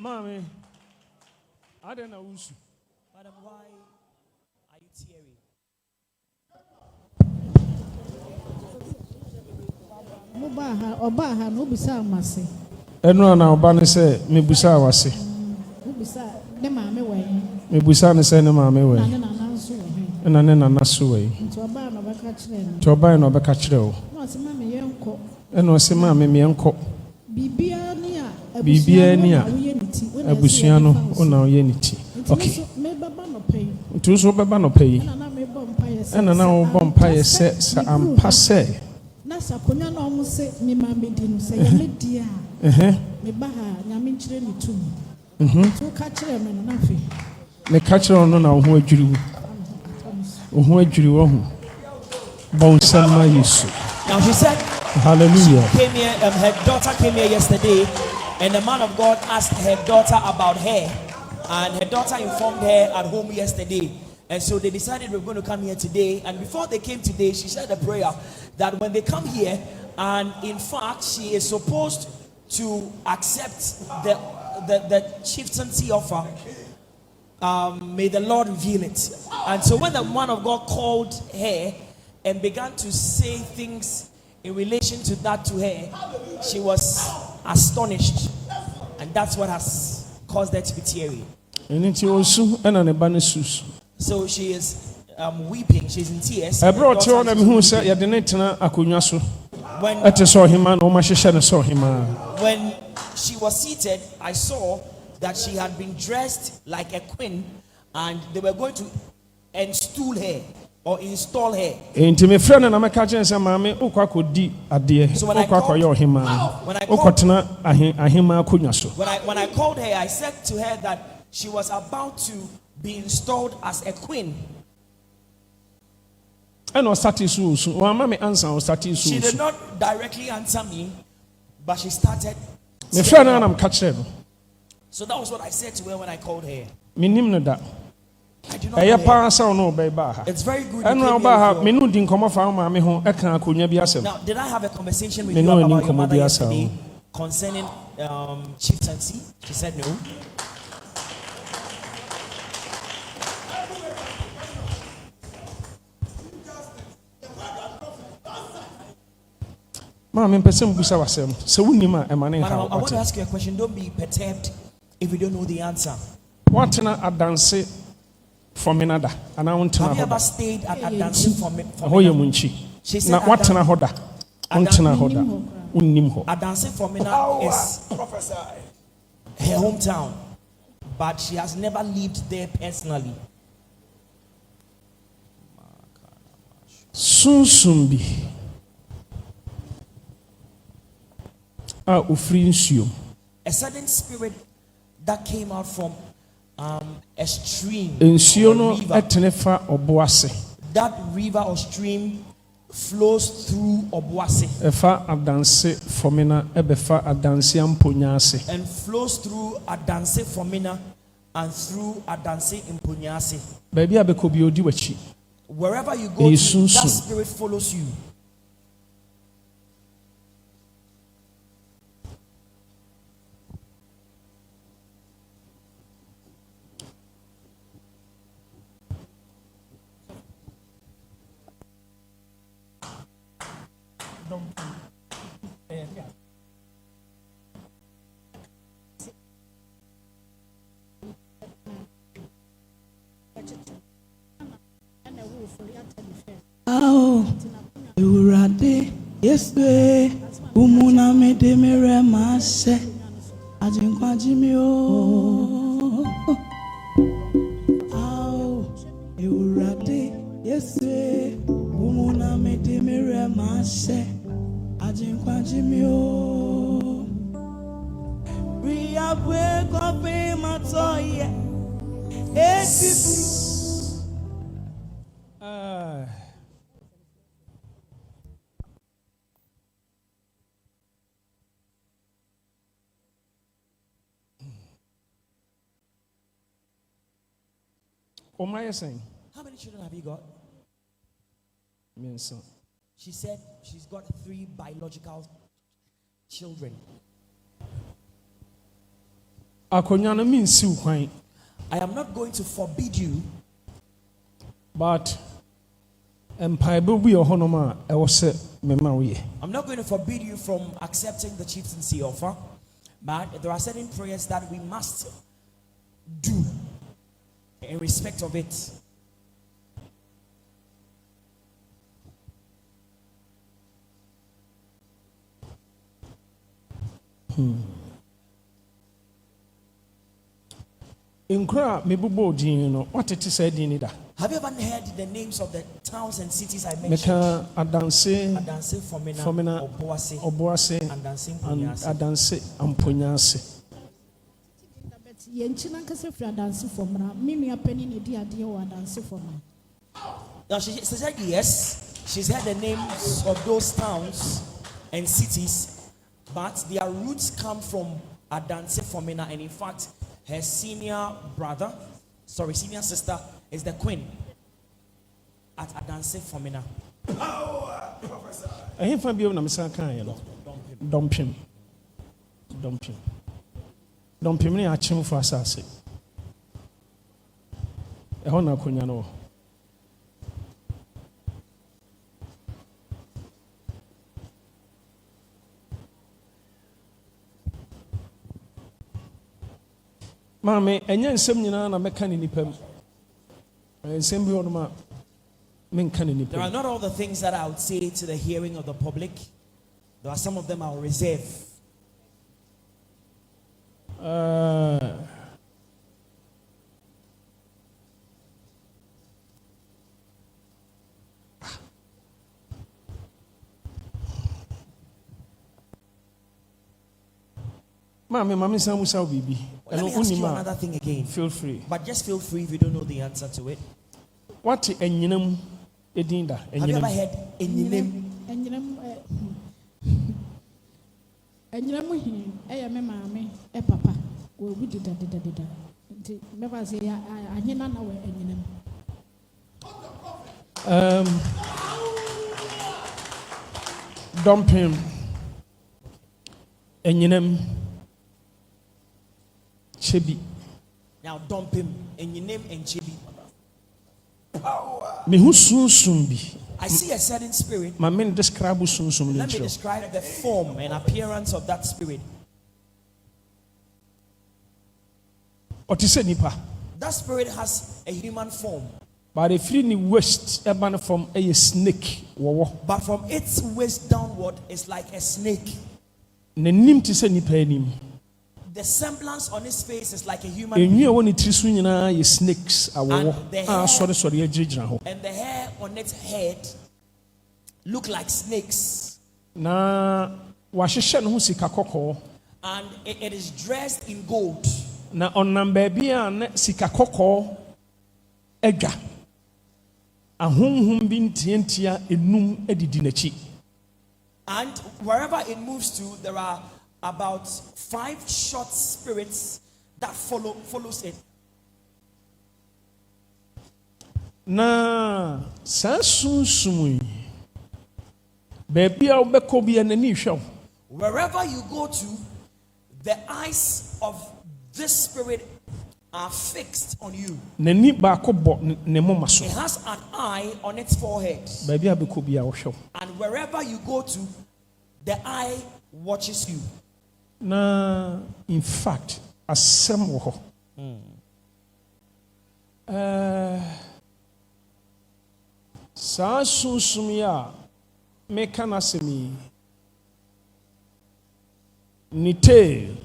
Mommy, I don't know Owusu. Madam, why are you tearing? Obaha no bisa amase. Enu na oba ne se mebusa awase. Bisa ne maame we. Mebusa ne se ne maame we. Na ne nana so we. Na ne nana so we. Nti oba na obeka kire no. Nti oba na obeka kire o. Na se maame yenko. Enu se maame me yenko. Bibia ni a abusua no ona oye ni ti. Okay. Me baba no pay. Nti so beba no pay. Na me bom paye se. Na wo bom paye se sa ampa se. Na sa konya na omo se me maame di no se ya me di a. Me ba ha nyame nkire ni tum. So ka kire me no na fe. Me ka kire no na ho adwiri wo. Ho adwiri wo ho. Bon sama Yesu. Now she said, hallelujah. She came here, her daughter came here yesterday, and the man of God asked her daughter about her, and her daughter informed her at home yesterday. And so they decided we're going to come here today. And before they came today, she said a prayer that when they come here, and in fact, she is supposed to accept the chieftaincy offer. May the Lord reveal it. And so when the man of God called her and began to say things in relation to that to her, she was astonished, and that's what has caused her to be teary. So she is weeping, she's in tears. When she was seated, I saw that she had been dressed like a queen, and they were going to install her or install her. So when I called her, I said to her that she was about to be installed as a queen. She did not directly answer me, but she started. So that was what I said to her when I called her. I do not know her. It's very good. Now, did I have a conversation with you about your mother yesterday concerning chieftaincy? She said no. Madam, I want to ask you a question. Don't be perturbed if you don't know the answer. What I dance for Minada, and I want to have you ever stayed at a dancing for me? She said, what I hoda, a dancing for Mina is her hometown, but she has never lived there personally. Sunsumbi. A certain spirit that came out from a stream, that river or stream flows through Obuasi and flows through Adanse Fomina and through Adanse Impunyasi. Wherever you go to, that spirit follows you. Yesterday, umuna me de mere mase, ajinkwa jimi o. Aw, eurade. Yesterday, umuna me de mere mase, ajinkwa jimi o. We are wake up in my toy. How many children have you got? She said she's got 3 biological children. Akonya no means kwan. I am not going to forbid you, but empaibo bi ohonoma e wo se mema we. I'm not going to forbid you from accepting the chieftaincy offer, but there are certain prayers that we must do in respect of it. Inkra mebubo din no watete say din ni da. Have you ever heard the names of the towns and cities I mentioned? Meka adanse Fomena, Oboase, adanse Amponyase. Now she said yes, she's heard the names of those towns and cities, but their roots come from Adanse Fomena, and in fact her senior sister is the queen at Adanse Fomena. I have found you na misaka yelo. Dompim ni achim for asase. E ho na konya no. Mame enye nsem nyina na meka ni nipam. Nsem bi onoma menka ni nipam. There are not all the things that I would say to the hearing of the public. There are some of them I will reserve. Mami sa musa bibi. Let me ask you another thing again. Feel free. But just feel free if you don't know the answer to it. What enyinam edinda? Have you ever heard enyinam? Enyinam hin e me maame e papa wo bi dida nti me ba say anyina na we enyinam. Dumping enyinam chebi. Now dump him and your name and chibi. Me hu sunsun bi. I see a certain spirit. My men describe sunsun. Let me describe the form and appearance of that spirit. Otise nipa. That spirit has a human form. But if you need waist, eban from a snake. But from its waist downward, it's like a snake. Nenim tise nipa enim. The semblance on his face is like a human being. And the snakes and the hair on its head look like snakes. And it is dressed in gold. Na onam baby an sika kokko ega ahonhom bi ntiantia enum edidi nachi. And wherever it moves to, there are about 5 short spirits that follows it. Na sansunsum baby a obekọ bi anani hwe. Wherever you go to, the eyes of this spirit are fixed on you. Nani ba ko bo ne moma so. It has an eye on its forehead. Baby abekọ bi a wo hwe. And wherever you go to, the eye watches you. Na in fact asem wo ho. Sa sunsum ya me kana semi ni tail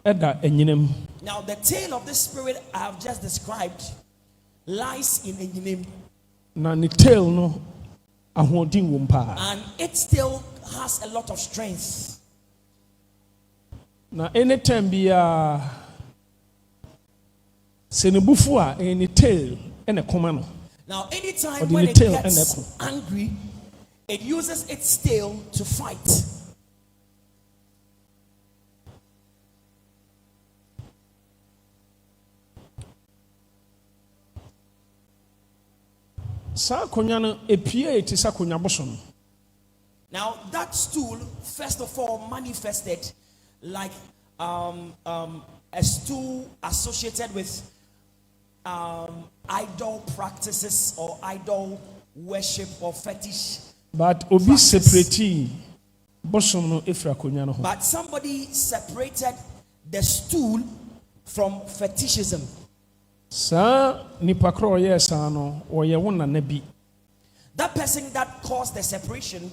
eda enyinem. Now the tail of this spirit I have just described lies in enyinem. Na ni tail no ahodin wo mpa. And it still has a lot of strength. Na anytime bia senebufu a any tail ene koma no. Now anytime when it gets angry, it uses its tail to fight. Sa konya no epie eti sa konya boso no. Now that stool, first of all, manifested like a stool associated with idol practices or idol worship or fetish. But obi separate bosom no efra konya no ho. But somebody separated the stool from fetishism. Sa nipa kro ye sa no oye wona na bi. That person that caused the separation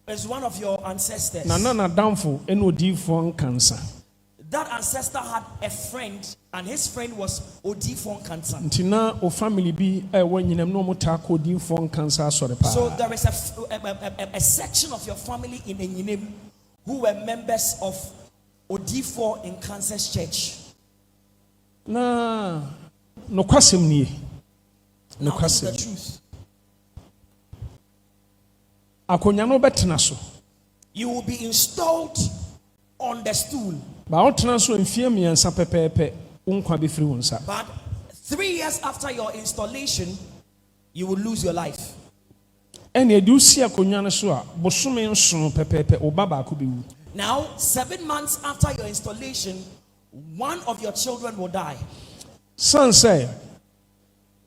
is one of your ancestors. Na damfo eno odifo nkansa. That ancestor had a friend, and his friend was Odifon Cancer. Ntina o family bi wanyinam no mota ko odifo nkansa asore pa. So there is a section of your family in Enyinem who were members of Odifo in Cancer's church. Na no kwasem nie. No Now, this is kwasem. the truth. Akonya no betena so. You will be installed on the stool. Ba otena so mfie miensa pepepe unkwa befiri wonsa. But 3 years after your installation, you will lose your life. Ene edusi akonya no so a bosome nso pepepe obaba ko bewu. Now, 7 months after your installation, one of your children will die. San say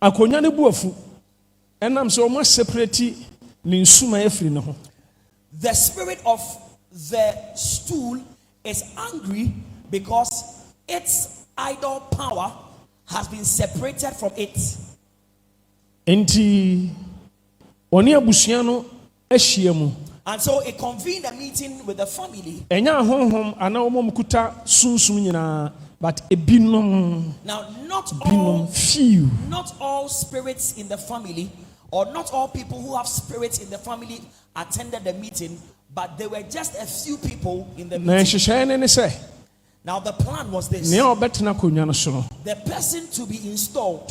akonya ne buafu enam so o ma separate ni nsuma efiri ne ho. The spirit of the stool is angry because its idol power has been separated from it. Enti oni abusua no ahia mu. And so it convened a meeting with the family. Enya honhom ana omom kuta sunsum nyina but ebinom. Now not all spirits in the family, or not all people who have spirits in the family attended the meeting, but there were just a few people in the meeting. Now the plan was this: the person to be installed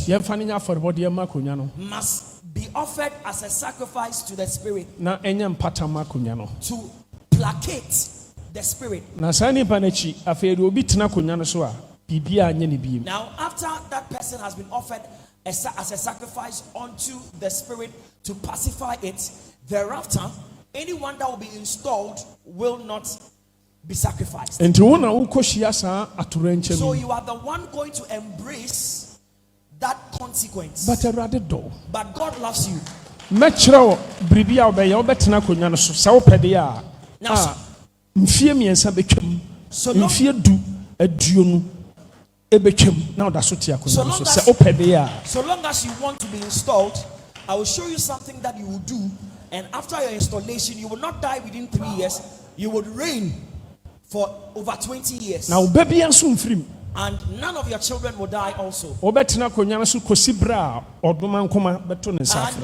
must be offered as a sacrifice to the spirit to placate the spirit. Now after that person has been offered as a sacrifice unto the spirit to pacify it, thereafter anyone that will be installed will not be sacrificed. So you are the one going to embrace that consequence. But God loves you. Now, so long as you want to be installed, I will show you something that you will do, and after your installation you will not die within 3 years. You would reign for over 20 years. Now, and none of your children will die also. And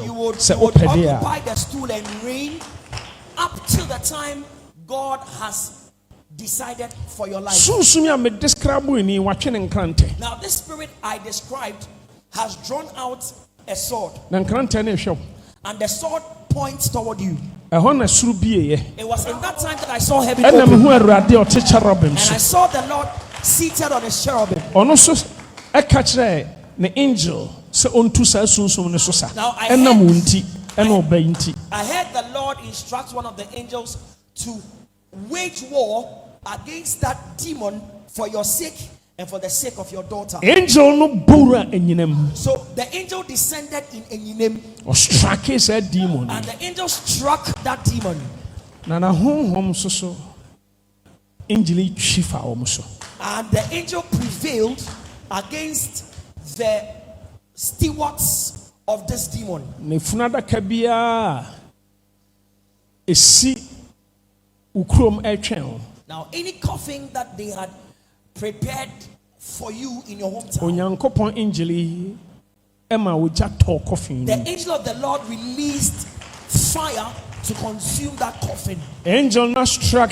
you would occupy the stool and reign up till the time God has decided for your life. Now this spirit I described has drawn out a sword, and the sword points toward you. It was in that time that I saw heaven open, and I saw the Lord seated on his cherubim. Now I heard the Lord instruct one of the angels to wage war against that demon for your sake and for the sake of your daughter. So the angel descended in Enyinem, and the angel struck that demon. And the angel prevailed against the stewards of this demon. Now, any coffin that they had prepared for you in your hometown, the angel of the Lord released fire to consume that coffin. The angel struck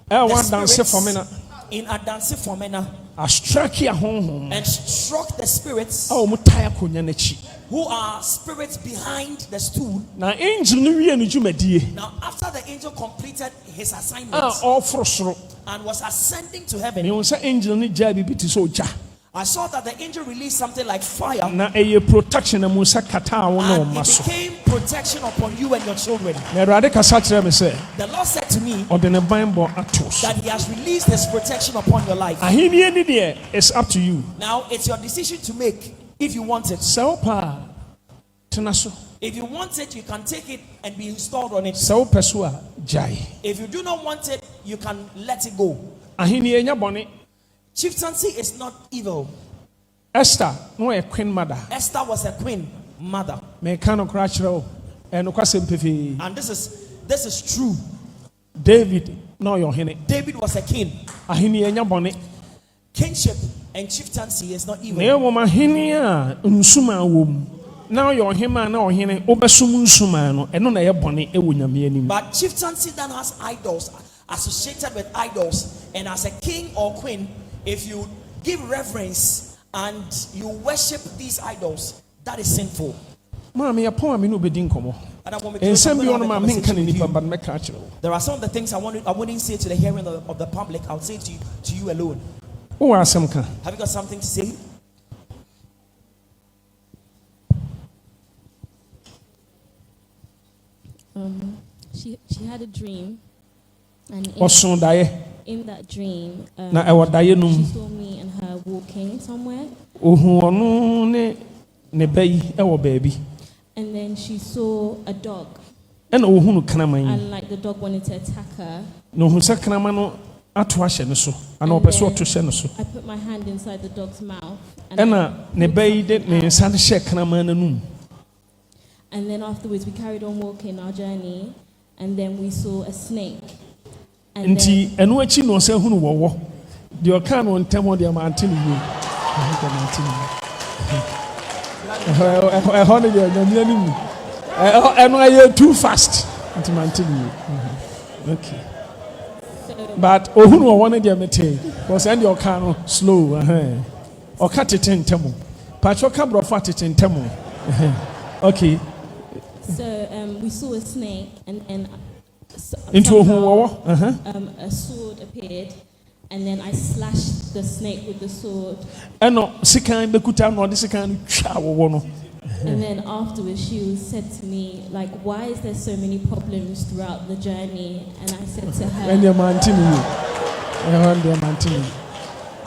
the spirits in a dancing formula, and struck the spirits who are spirits behind the stool. Now after the angel completed his assignment and was ascending to heaven, I saw that the angel released something like fire. Na eye protection amu sakata wo no And it maso. became protection upon you and your children. Na Awurade kasa kyerɛ me sɛ, The Lord said to me ɔde ne banbɔ ato so. that He has released His protection upon your life. Ahenni ni deɛ, it's up to you. Now it's your decision to make if you want it. Sɛ wo pa tena so. If you want it, you can take it and be installed on it. Sɛ wo pɛ so a gyae. If you do not want it, you can let it go. Ahenni enya bɔne. Chieftaincy is not evil. Esther no a queen mother. Esther was a queen mother. Me ka no kra kyerɛ wo. Ɛno kwasɛm pefee. And this is true. David no yɛ ɔhene. David was a king. Ahenni enya bɔne. Kingship and chieftaincy is not evil. Na ɛwɔ ma ahenni a nsuma wɔ mu. Na ɔyɛ ɔhene a na ɔhene wobɛsom nsuma no ɛno na ɛyɛ bɔne ɛwɔ Nyame anim. But chieftaincy that has idols, associated with idols, and as a king or queen, if you give reverence and you worship these idols, that is sinful. Maame yɛpɔn a me no bɛdi nkɔmmɔ. And I want to Nsɛm bi have ɔno a ma menka conversation ne with nipa you. ba no mɛka akyerɛ wo. There are some of the things I wouldn't say to the hearing of the public. I would say to you alone. Wowɔ asɛm ka. Have you got something to say? She had a dream, and Ɔso daeɛ in that dream, na ɛwɔ daeɛ no she mu. saw me and her walking somewhere, Ohu ɔno ne ba yi ɛwɔ baabi. and then she saw a dog, Ɛna ohu no kraman. and like the dog wanted to attack her. Na ohu sɛ kraman no ato ahyɛ ne so. Ana And ɔpɛ sɛ then ɔto hyɛ ne so. I put my hand inside the dog's mouth, and Ɛna ne ba yi de ne nsa no hyɛ kraman no mu. and then afterwards we carried on walking our journey, and then we saw a snake. And Nti ɛno akyi na ɔsɛ hunu wɔwɔ. Deɛ ɔka no ntɛm hɔ deɛ ma ante ne yie. Ɛhɔ ne deɛ Nyame anim. Ɛno ayɛ too fast. Nti ma ante ne yie. Okay. But ohunu wɔwɔ ne deɛ mete. Because ɛn deɛ ɔka no slow. Ɔka tete ntɛm. Patro ka brɔfo atete ntɛm. Okay. so we saw a snake, and Into ohun somehow, wɔwɔ. a sword appeared, and then I slashed the snake with the sword. Ɛno sikan bɛkuta na ɔde sikan no twa wɔwɔ no. And then afterwards, she said to me, like, why is there so many problems throughout the journey? And I said to Ɛn her, deɛ ma ante ne yie. Ɛhɔ deɛ ma ante ne yie.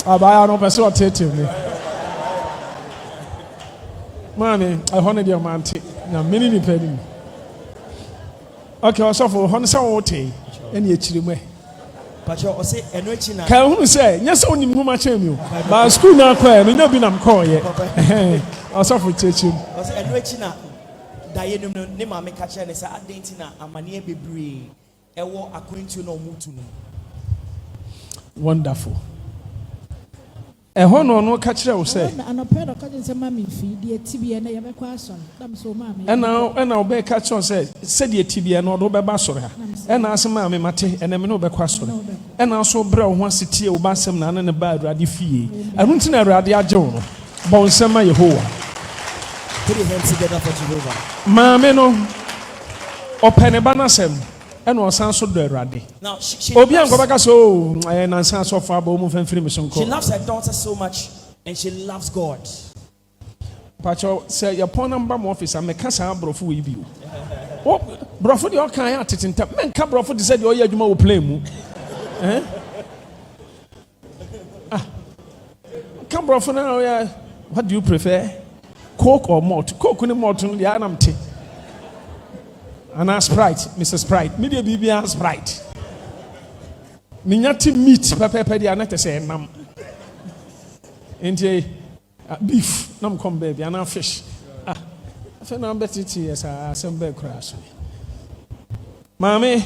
Abaya no pɛ sɛ ɔtete me. Maame, ɛhɔ ne deɛ ma ante. Na mini nipa nim. Okay, ɔsɔfo hɔ no sɛ wɔte. Ɛne akyire mu ɛ. But you say enochina. Ka hunu sɛ nyɛ sɛ onim homa kyɛn mi o. Ba school na akɔ ɛ no nya bi nam kɔɔyɛ. Ɔsɔfo kyerɛkyerɛ mu. Was enochina. Daye no ne ma me ka kyerɛ ne sɛ adɛn na amane bebree ɛwɔ akwantu na ɔmo tu no. Wonderful. Ɛhɔ no ɔno ka kyerɛ wo sɛ anɔpɛ dɔ kɔgye nsɛm ma me mfi deɛ ti bi ɛnɛ yɛbɛkɔ asɔre dam so maa me ɛna ɔbɛka kyerɛ sɛ sɛdeɛ ti bia no ɔde wobɛba asɔre ha ɛna ase maa me mate ɛnɛ me ne wobɛkɔ asɔre ɛna so brɛ wo ho ase tie wo ba asɛm na ne ba Awurade fie ɛno nti na Awurade agye wo no bɔ wo nsɛm ma Yehowa. Put your hands together for Jehovah. Maame no ɔpɛ ne ba no asɛm ɛna ɔsan so dɔ Awurade. Now she Obi a loves, nkɔbɛka sɛ o ɛyɛ nansa asɔfo aba wo mu mfamfiri me so she nkɔ. loves her daughter so much and she loves God. Pakyɛ sɛ yɛpɔn na mba mo office a meka saa aborɔfo wɔ yi bi o. Borɔfo deɛ ɔka yɛ atete ntam menka borɔfo de sɛ deɛ ɔyɛ adwuma wɔ plane mu. Ka borɔfo na ɔyɛ what do you prefer? Coke or malt? Coke ne malt no deɛ anam te. Ana Sprite, Mrs. Sprite. Me deɛ biribiara Sprite. Minya te meat pɛpɛpɛ deɛ anɛ te sɛ ɛnam. Nti beef nam come baby ana fish afɛ na betiti yes asɛm bɛ kura so maame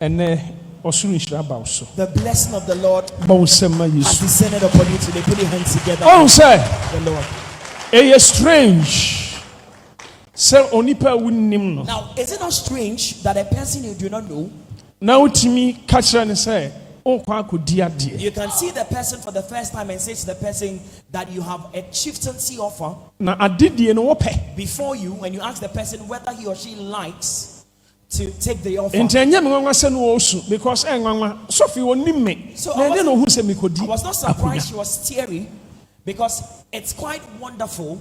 ɛnɛ ɔsoro nhyira ba wo so. The blessing of the Lord ba wo nsɛm ma has Yesu. descended upon you today. Put your hands together. ɔn sɛ The Lord. ɛyɛ strange sɛ onipa a wonnim no Now, is it not strange that a person you do not know, na wotumi ka kyerɛ ne sɛ wokɔ akɔdi adeɛ you can see the person for the first time and say to the person that you have a chieftaincy offer na adedie no wɔpɛ before you, and you ask the person whether he or she likes to take the offer. nti ɛnyɛ me nwanwa sɛ no wɔsu because ɛnwanwa sɔfe wɔnim me So na I ɛdeɛ na ɔhu sɛ mekɔdi was not surprised she was teary Because it's quite wonderful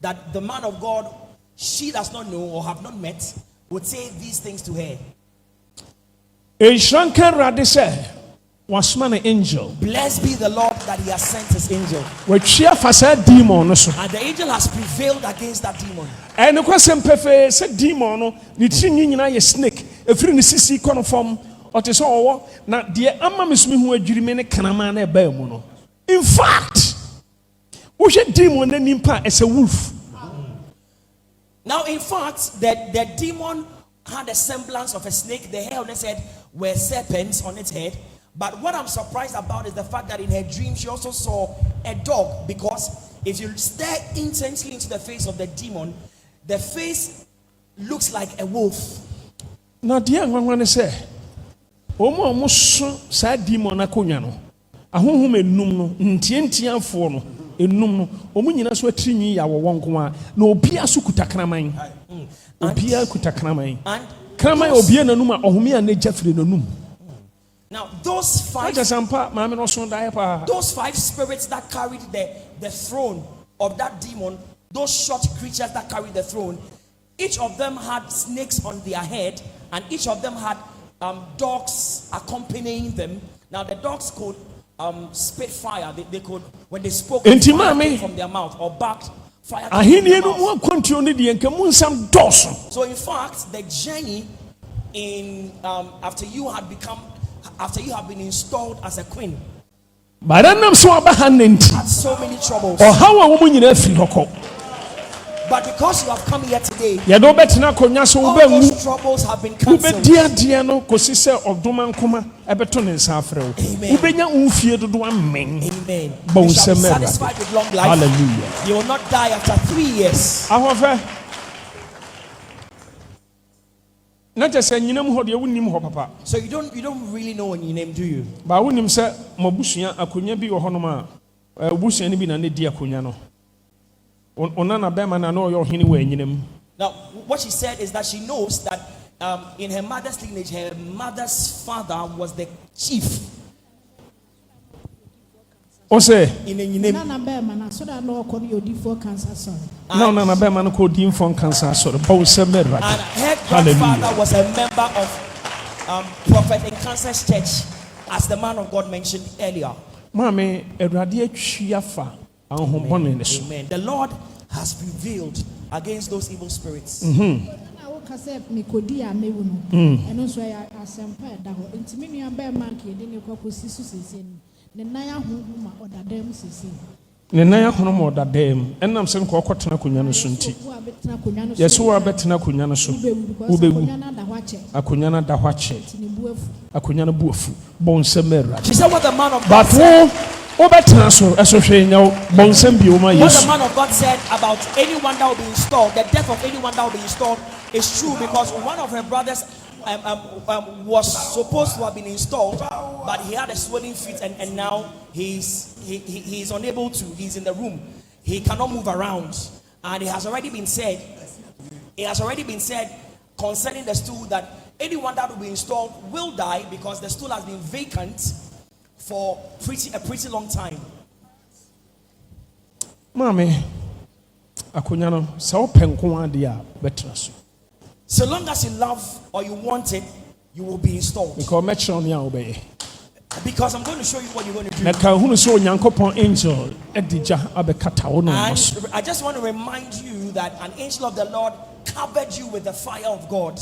that the man of God she does not know or have not met would say these things to her. Angel. Blessed be the Lord that he has sent his angel. And the angel has prevailed against that demon. And the question perfect said demon, the snake, a free sissy conform, or to saw now dear Amma Miss me who are Jirimene Kanamane Bemono. In fact, who should demon then impact as a wolf? Now, in fact, the demon had a semblance of a snake. The hair on its head were serpents on its head. But what I'm surprised about is the fact that in her dream she also saw a dog, because if you stare intensely into the face of the demon, the face looks like a wolf. Now, dear, I'm going to say, almost sad demon aconyano. A home in Numno, Ntientian Forno, in Numno, Omunina Swatini, our Wonkwa, no Pia Sukutakramai, Pia Kutakramai, and Kramai Obiana Numa, or Humia and Jeffrey no Num. Now, those five spirits that carried the throne of that demon, those short creatures that carried the throne, each of them had snakes on their head, and each of them had dogs accompanying them. Now, the dogs could spit fire. They could, when they spoke, fire came from their mouth, or barked, fire came from their mouth. So, in fact, the journey in after you have been installed as a queen, but I am so had so many troubles. Or how a woman in every but because you have come here today, you know better all those troubles have been cancelled. Amen. Amen. You shall be satisfied with long life. Hallelujah. You will not die after 3 years. However, not just saying you know papa. So you don't really know when your name, do you? But when him say Mabusia akunya bi ohonoma busia ni bi na ne di akunya no. Onana bema na no your hini we nyinem. Now what she said is that she knows that in her mother's lineage, her mother's father was the chief. Ose Nana Bema na so that no call you for cancer sorry. No Nana Bema no called him for cancer sorry. And her grandfather was a member of Prophetic Cancer's church, as the man of God mentioned earlier. Mame erade atwiafa Amen. The Lord has prevailed against those evil spirits. Nenaya hono da dem enam se nko okotena kunya no sunti yeso wa betena kunya no so ubewu akunya na da hwache akunya na buafu bonse mera. She said what the man of God said. What the man of God said about anyone that will be installed, the death of anyone that will be installed is true, because one of her brothers was supposed to have been installed, but he had a swelling feet, and now he's unable to. He's in the room. He cannot move around, and it has already been said concerning the stool that anyone that will be installed will die, because the stool has been vacant for a pretty long time. Mami, akunyano so penko adia betra so. So long as you love or you want it, you will be installed. Because I'm going to show you what you're going to do. And I just want to remind you that an angel of the Lord covered you with the fire of God.